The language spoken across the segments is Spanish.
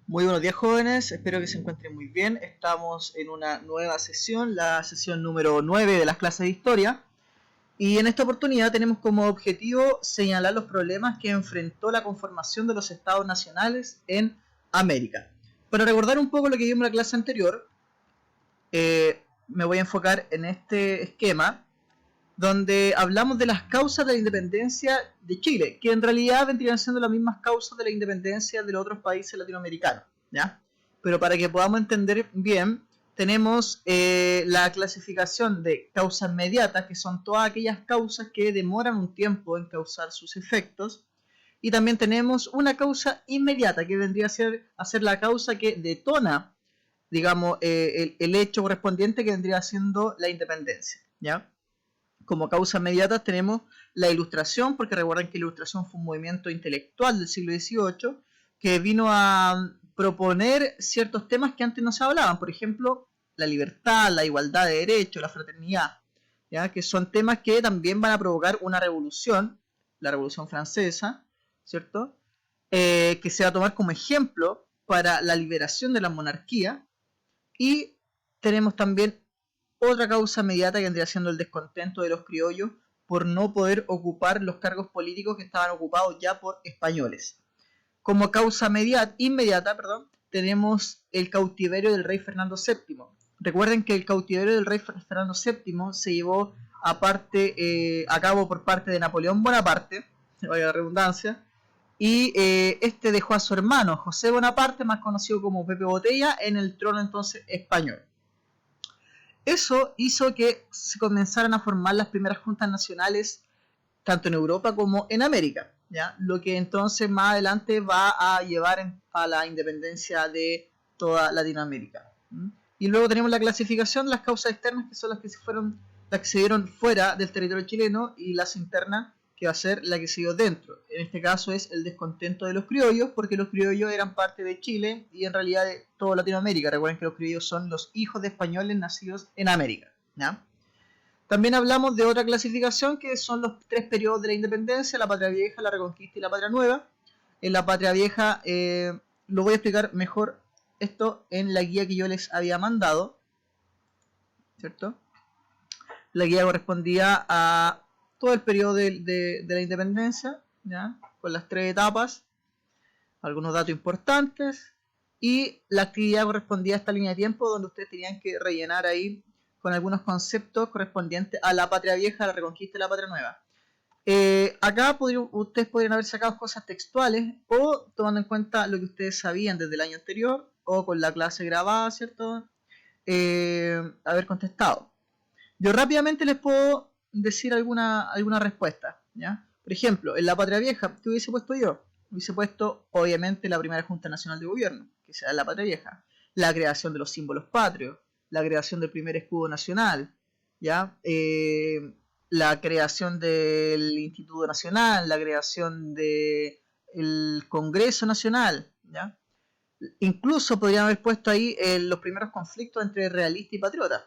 Muy buenos días, jóvenes, espero que se encuentren muy bien. Estamos en una nueva sesión, la sesión número 9 de las clases de historia. Y en esta oportunidad tenemos como objetivo señalar los problemas que enfrentó la conformación de los estados nacionales en América. Para recordar un poco lo que vimos en la clase anterior, me voy a enfocar en este esquema donde hablamos de las causas de la independencia de Chile, que en realidad vendrían siendo las mismas causas de la independencia de los otros países latinoamericanos, ¿ya? Pero para que podamos entender bien, tenemos la clasificación de causas inmediatas, que son todas aquellas causas que demoran un tiempo en causar sus efectos, y también tenemos una causa inmediata, que vendría a ser la causa que detona, digamos, el hecho correspondiente que vendría siendo la independencia, ¿ya? Como causas inmediatas tenemos la Ilustración, porque recuerden que la Ilustración fue un movimiento intelectual del siglo XVIII que vino a proponer ciertos temas que antes no se hablaban, por ejemplo, la libertad, la igualdad de derechos, la fraternidad, ¿ya? Que son temas que también van a provocar una revolución, la Revolución Francesa, ¿cierto? Que se va a tomar como ejemplo para la liberación de la monarquía. Y tenemos también otra causa inmediata que vendría siendo el descontento de los criollos por no poder ocupar los cargos políticos que estaban ocupados ya por españoles. Como causa inmediata, tenemos el cautiverio del rey Fernando VII. Recuerden que el cautiverio del rey Fernando VII se llevó a cabo por parte de Napoleón Bonaparte, vaya la redundancia, y este dejó a su hermano José Bonaparte, más conocido como Pepe Botella, en el trono entonces español. Eso hizo que se comenzaran a formar las primeras juntas nacionales tanto en Europa como en América, ¿ya? Lo que entonces más adelante va a llevar a la independencia de toda Latinoamérica. Y luego tenemos la clasificación de las causas externas, que son las que se dieron fuera del territorio chileno, y las internas, que va a ser la que se dio dentro. En este caso es el descontento de los criollos, porque los criollos eran parte de Chile y en realidad de toda Latinoamérica. Recuerden que los criollos son los hijos de españoles nacidos en América, ¿ya? También hablamos de otra clasificación que son los tres periodos de la independencia: la patria vieja, la reconquista y la patria nueva. En la patria vieja lo voy a explicar mejor esto en la guía que yo les había mandado, ¿cierto? La guía correspondía a todo el periodo de la independencia, ¿ya? Con las tres etapas, algunos datos importantes, y la actividad correspondía a esta línea de tiempo donde ustedes tenían que rellenar ahí con algunos conceptos correspondientes a la patria vieja, a la reconquista y la patria nueva. Acá ustedes podrían haber sacado cosas textuales o tomando en cuenta lo que ustedes sabían desde el año anterior o con la clase grabada, ¿cierto? Haber contestado. Yo rápidamente les puedo decir alguna respuesta, ¿ya? Por ejemplo, en la patria vieja, ¿qué hubiese puesto yo? Hubiese puesto, obviamente, la primera Junta Nacional de Gobierno, que sea la patria vieja. La creación de los símbolos patrios, la creación del primer escudo nacional, ¿ya? La creación del Instituto Nacional, la creación del Congreso Nacional, ¿ya? Incluso podrían haber puesto ahí los primeros conflictos entre realista y patriota.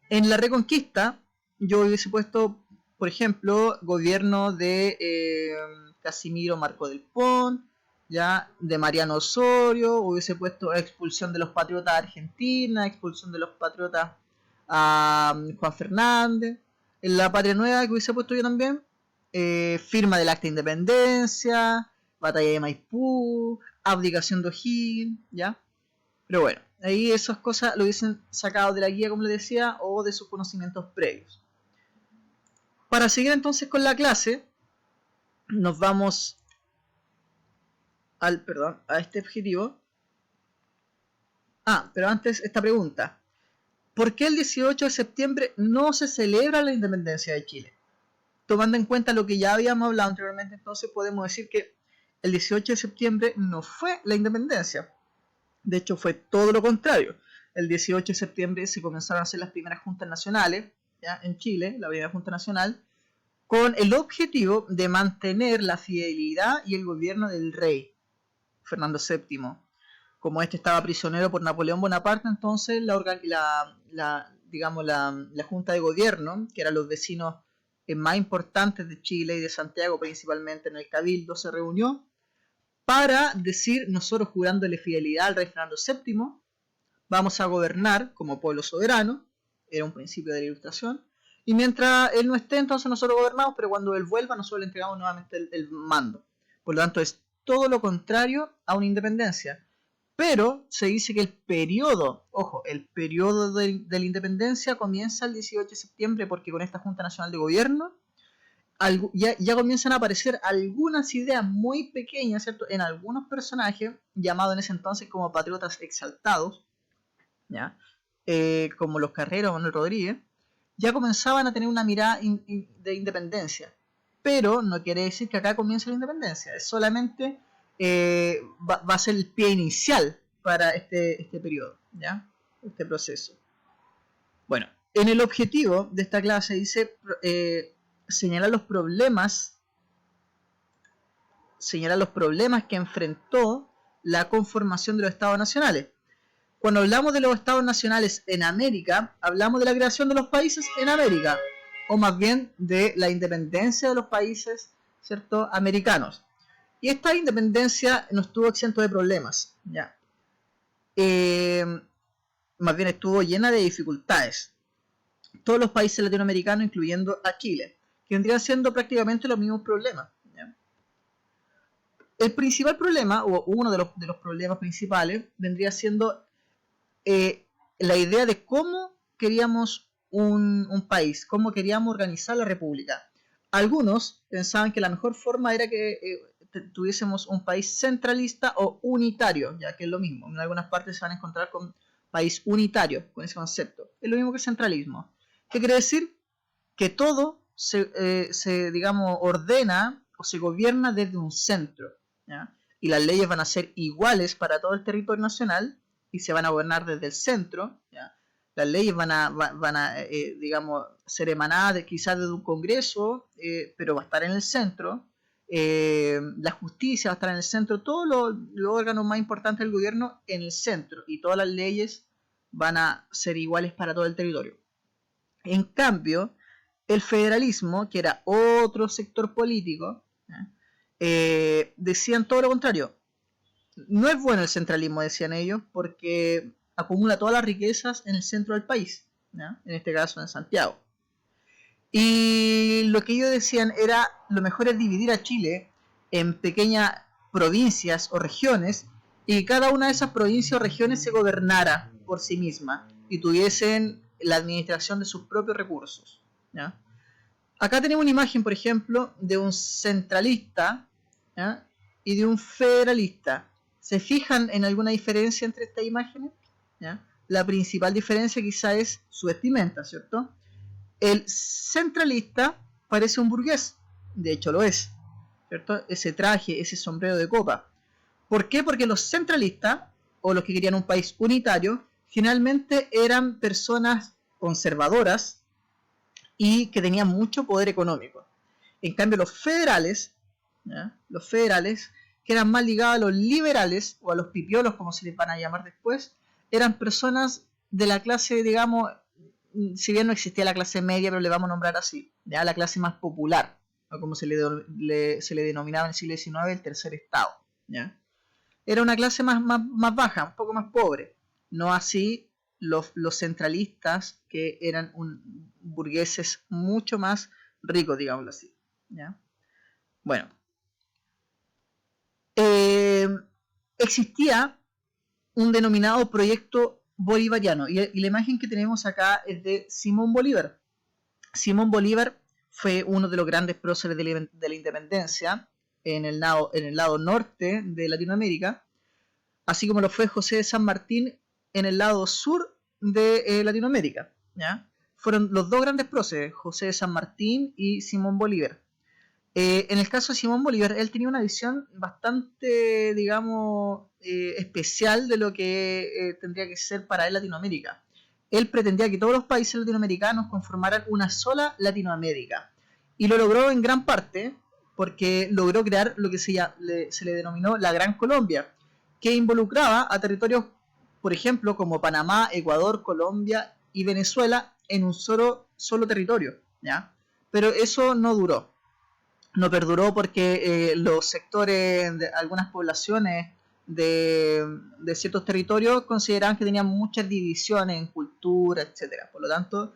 En la Reconquista, yo hubiese puesto, por ejemplo, gobierno de Casimiro Marco del Pont, ya, de Mariano Osorio, hubiese puesto expulsión de los patriotas a Argentina, expulsión de los patriotas a Juan Fernández. En la Patria Nueva, que hubiese puesto yo también, firma del Acta de Independencia, batalla de Maipú, abdicación de O'Higgins, ¿ya? Pero bueno, ahí esas cosas lo hubiesen sacado de la guía, como les decía, o de sus conocimientos previos. Para seguir entonces con la clase, nos vamos a este objetivo. Pero antes esta pregunta. ¿Por qué el 18 de septiembre no se celebra la independencia de Chile? Tomando en cuenta lo que ya habíamos hablado anteriormente, entonces podemos decir que el 18 de septiembre no fue la independencia. De hecho, fue todo lo contrario. El 18 de septiembre se comenzaron a hacer las primeras juntas nacionales, ¿ya? En Chile, la primera junta nacional, con el objetivo de mantener la fidelidad y el gobierno del rey Fernando VII. Como este estaba prisionero por Napoleón Bonaparte, entonces la junta de gobierno, que eran los vecinos más importantes de Chile y de Santiago, principalmente en el Cabildo, se reunió para decir, nosotros jurándole fidelidad al rey Fernando VII, vamos a gobernar como pueblo soberano, era un principio de la Ilustración, y mientras él no esté, entonces nosotros gobernamos, pero cuando él vuelva, nosotros le entregamos nuevamente el mando. Por lo tanto, es todo lo contrario a una independencia. Pero se dice que el periodo, ojo, el periodo de la independencia comienza el 18 de septiembre porque con esta Junta Nacional de Gobierno ya comienzan a aparecer algunas ideas muy pequeñas, ¿cierto? En algunos personajes, llamados en ese entonces como patriotas exaltados, ¿ya? Como los Carreras o Manuel Rodríguez, ya comenzaban a tener una mirada de independencia. Pero no quiere decir que acá comience la independencia, es solamente va a ser el pie inicial para este periodo, ¿ya? Este proceso. Bueno, en el objetivo de esta clase dice señalar los problemas que enfrentó la conformación de los estados nacionales. Cuando hablamos de los estados nacionales en América, hablamos de la creación de los países en América, o más bien de la independencia de los países, ¿cierto?, americanos. Y esta independencia no estuvo exento de problemas, ¿ya? Más bien estuvo llena de dificultades. Todos los países latinoamericanos, incluyendo a Chile, que vendrían siendo prácticamente los mismos problemas, ¿ya? El principal problema, o uno de los problemas principales, vendría siendo la idea de cómo queríamos un país, cómo queríamos organizar la república. Algunos pensaban que la mejor forma era que tuviésemos un país centralista o unitario, ya que es lo mismo. En algunas partes se van a encontrar con país unitario, con ese concepto. Es lo mismo que el centralismo. ¿Qué quiere decir? Que todo se digamos, ordena o se gobierna desde un centro, ¿ya? Y las leyes van a ser iguales para todo el territorio nacional y se van a gobernar desde el centro, ¿ya? Las leyes van a digamos, ser emanadas quizás desde un congreso, pero va a estar en el centro. La justicia va a estar en el centro, todos los órganos más importantes del gobierno en el centro, y todas las leyes van a ser iguales para todo el territorio. En cambio, el federalismo, que era otro sector político, decían todo lo contrario. No es bueno el centralismo, decían ellos, porque acumula todas las riquezas en el centro del país, ¿ya? En este caso en Santiago. Y lo que ellos decían era, lo mejor es dividir a Chile en pequeñas provincias o regiones, y que cada una de esas provincias o regiones se gobernara por sí misma y tuviesen la administración de sus propios recursos, ¿ya? Acá tenemos una imagen, por ejemplo, de un centralista, ¿ya?, y de un federalista. ¿Se fijan en alguna diferencia entre estas imágenes? ¿Ya? La principal diferencia quizá es su vestimenta, ¿cierto? El centralista parece un burgués, de hecho lo es, ¿cierto? Ese traje, ese sombrero de copa. ¿Por qué? Porque los centralistas, o los que querían un país unitario, generalmente eran personas conservadoras y que tenían mucho poder económico. En cambio, los federales, ¿ya?, los federales, que eran más ligados a los liberales o a los pipiolos, como se les van a llamar después, eran personas de la clase, digamos, si bien no existía la clase media, pero le vamos a nombrar así, ¿ya?, la clase más popular, o como se le denominaba en el siglo XIX, el tercer estado, ¿ya? Era una clase más baja, un poco más pobre. No así los centralistas, que eran burgueses mucho más ricos, digámoslo así, ¿ya? Bueno, existía un denominado proyecto bolivariano, y la imagen que tenemos acá es de Simón Bolívar. Simón Bolívar fue uno de los grandes próceres de la independencia en el lado norte de Latinoamérica, así como lo fue José de San Martín en el lado sur de Latinoamérica, ¿ya? Fueron los dos grandes próceres, José de San Martín y Simón Bolívar. En el caso de Simón Bolívar, él tenía una visión bastante, digamos, especial de lo que tendría que ser para él Latinoamérica. Él pretendía que todos los países latinoamericanos conformaran una sola Latinoamérica. Y lo logró en gran parte porque logró crear lo que se le denominó la Gran Colombia, que involucraba a territorios, por ejemplo, como Panamá, Ecuador, Colombia y Venezuela en un solo territorio, ¿ya? Pero eso no duró. no perduró porque los sectores de algunas poblaciones de ciertos territorios consideraban que tenían muchas divisiones en cultura, etcétera. Por lo tanto,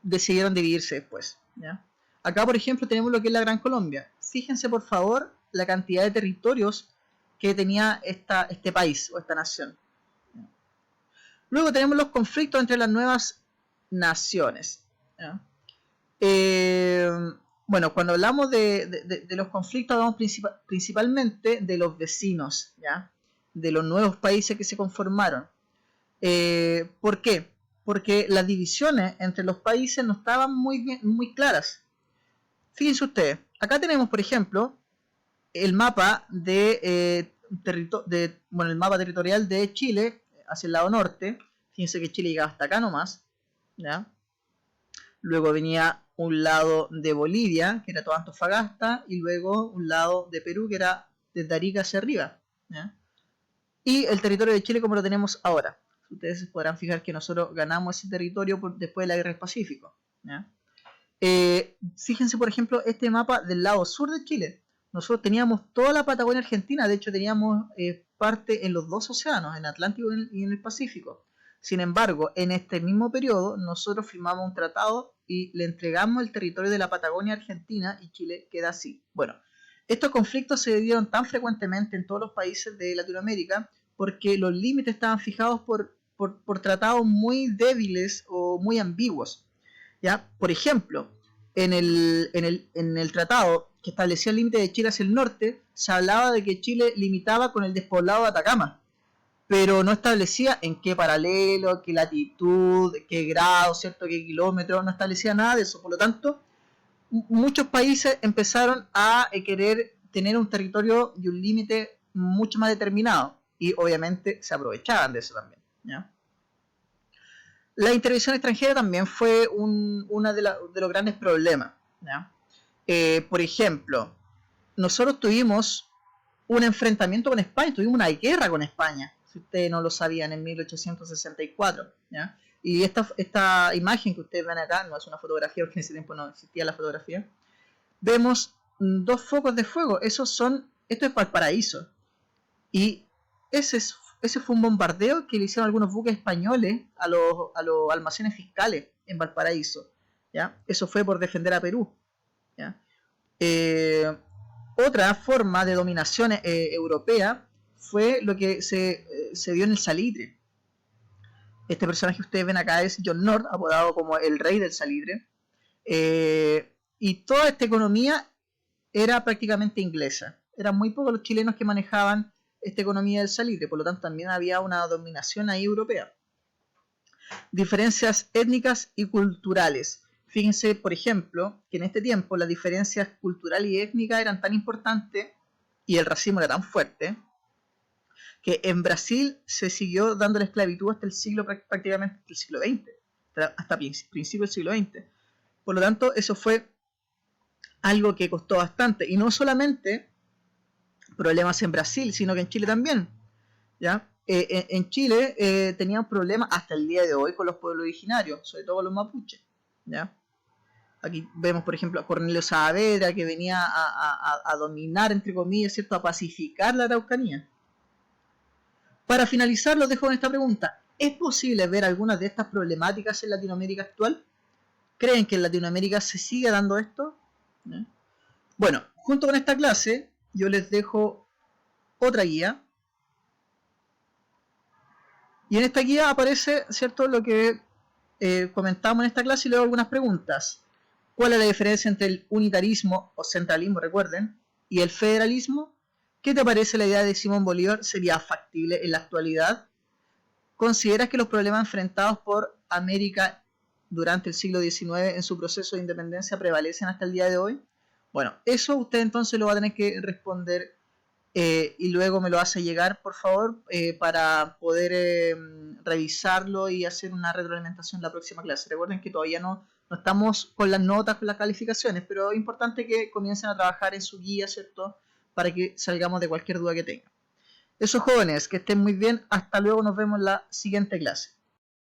decidieron dividirse después, ¿ya? Acá, por ejemplo, tenemos lo que es la Gran Colombia. Fíjense, por favor, la cantidad de territorios que tenía este país o esta nación. Luego tenemos los conflictos entre las nuevas naciones, ¿ya? Bueno, cuando hablamos de los conflictos, hablamos principalmente de los vecinos, ¿ya? De los nuevos países que se conformaron. ¿Por qué? Porque las divisiones entre los países no estaban muy claras. Fíjense ustedes, acá tenemos, por ejemplo, el mapa el mapa territorial de Chile hacia el lado norte. Fíjense que Chile llegaba hasta acá nomás, ¿ya? Luego venía un lado de Bolivia, que era toda Antofagasta, y luego un lado de Perú, que era desde Arica hacia arriba, ¿ya? Y el territorio de Chile como lo tenemos ahora. Ustedes podrán fijar que nosotros ganamos ese territorio después de la Guerra del Pacífico, ¿ya? Fíjense, por ejemplo, este mapa del lado sur de Chile. Nosotros teníamos toda la Patagonia Argentina, de hecho teníamos parte en los dos océanos, en el Atlántico y en el Pacífico. Sin embargo, en este mismo periodo, nosotros firmamos un tratado y le entregamos el territorio de la Patagonia Argentina y Chile queda así. Bueno, estos conflictos se dieron tan frecuentemente en todos los países de Latinoamérica porque los límites estaban fijados por tratados muy débiles o muy ambiguos, ¿ya? Por ejemplo, en el tratado que establecía el límite de Chile hacia el norte, se hablaba de que Chile limitaba con el despoblado de Atacama, pero no establecía en qué paralelo, qué latitud, qué grado, ¿cierto? Qué kilómetro, no establecía nada de eso. Por lo tanto, muchos países empezaron a querer tener un territorio y un límite mucho más determinado, y obviamente se aprovechaban de eso también, ¿ya? La intervención extranjera también fue uno de los grandes problemas, ¿ya? Por ejemplo, nosotros tuvimos un enfrentamiento con España, tuvimos una guerra con España, si ustedes no lo sabían, en 1864, ¿ya? Y esta imagen que ustedes ven acá no es una fotografía, porque en ese tiempo no existía la fotografía. Vemos dos focos de fuego, esto es Valparaíso, y ese fue un bombardeo que le hicieron algunos buques españoles a los almacenes fiscales en Valparaíso, ¿ya? Eso fue por defender a Perú, ¿ya? Otra forma de dominación europea fue lo que se dio en el salitre. Este personaje que ustedes ven acá es John North, apodado como el rey del salitre. Y toda esta economía era prácticamente inglesa. Eran muy pocos los chilenos que manejaban esta economía del salitre, por lo tanto también había una dominación ahí europea. Diferencias étnicas y culturales. Fíjense, por ejemplo, que en este tiempo las diferencias culturales y étnicas eran tan importantes y el racismo era tan fuerte que en Brasil se siguió dando la esclavitud hasta prácticamente el siglo XX, hasta principio del siglo XX. Por lo tanto, eso fue algo que costó bastante, y no solamente problemas en Brasil, sino que en Chile también, ¿ya? En Chile tenían problemas hasta el día de hoy con los pueblos originarios, sobre todo los mapuches, ¿ya? Aquí vemos, por ejemplo, a Cornelio Saavedra, que venía a dominar, entre comillas, ¿cierto?, a pacificar la Araucanía. Para finalizar, los dejo con esta pregunta. ¿Es posible ver algunas de estas problemáticas en Latinoamérica actual? ¿Creen que en Latinoamérica se sigue dando esto? ¿Eh? Bueno, junto con esta clase, yo les dejo otra guía. Y en esta guía aparece, ¿cierto?, lo que comentamos en esta clase, y luego algunas preguntas. ¿Cuál es la diferencia entre el unitarismo o centralismo, recuerden, y el federalismo? ¿Qué te parece la idea de Simón Bolívar? ¿Sería factible en la actualidad? ¿Consideras que los problemas enfrentados por América durante el siglo XIX en su proceso de independencia prevalecen hasta el día de hoy? Bueno, eso usted entonces lo va a tener que responder y luego me lo hace llegar, por favor, para poder revisarlo y hacer una retroalimentación en la próxima clase. Recuerden que todavía no estamos con las notas, con las calificaciones, pero es importante que comiencen a trabajar en su guía, ¿cierto?, para que salgamos de cualquier duda que tengan. Eso, jóvenes, que estén muy bien. Hasta luego, nos vemos en la siguiente clase.